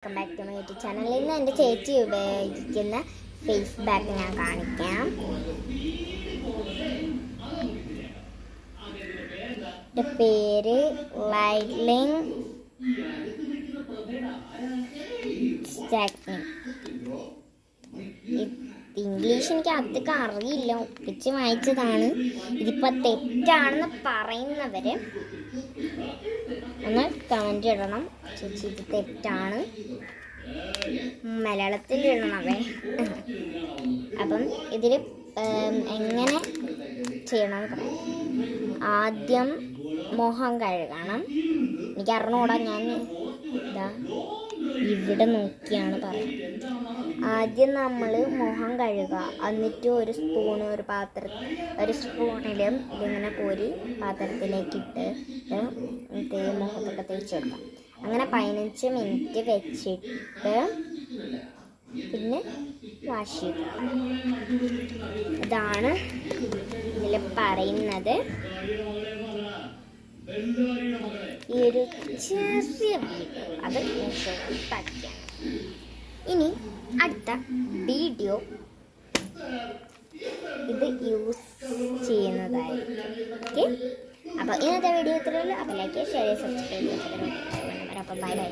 Welcome back to my YouTube ചാനലിൽ നിന്ന് എൻ്റെ ചേച്ചി ഉപയോഗിക്കുന്ന ഫേസ് പാക്ക് ഞാൻ കാണിക്കാം. എൻ്റെ പേര് ലൈറ്റ്ലിംഗ് സ്റ്റാക്നിങ്. ഇംഗ്ലീഷ് എനിക്ക് അതൊക്കെ അറിയില്ല, ഒപ്പിച്ച് വായിച്ചതാണ്. ഇതിപ്പോൾ തെറ്റാണെന്ന് പറയുന്നവര് ഒന്ന് കമൻറ്റ് ഇടണം. ചേച്ചി ഇത് തെറ്റാണ്, മലയാളത്തിൽ ഇടണവേ. അപ്പം ഇതിൽ എങ്ങനെ ചെയ്യണം പറയാം. ആദ്യം മുഖം കഴുകണം. എനിക്ക് അറിഞ്ഞൂടാ, ഞാൻ ഇതാ ഇവിടെ നോക്കിയാണ് പറയുന്നത്. ആദ്യം നമ്മൾ മുഖം കഴുകുക, എന്നിട്ട് ഒരു സ്പൂണിൽ ഇതിങ്ങനെ കോരി പാത്രത്തിലേക്കിട്ട് മുഖത്തൊക്കെ തേച്ച് കൊടുക്കാം. അങ്ങനെ 15 മിനിറ്റ് വെച്ചിട്ട് പിന്നെ വാഷ് ചെയ്യുക. ഇതാണ് ഇതിൽ പറയുന്നത്. ഈ ഒരു ചെറിയ വീഡിയോ അത് പഠിക്കാം. ഇനി അടുത്ത വീഡിയോ ഇത് യൂസ് ചെയ്യുന്നതായിരിക്കും. ഓക്കെ, അപ്പോൾ ഇന്നത്തെ വീഡിയോ ഇത്രയുള്ളൂ. അപ്പോൾ ലൈക്ക്, ഷെയർ, സബ്സ്ക്രൈബ് ചെയ്യുക. അപ്പോൾ ബൈ ബൈ.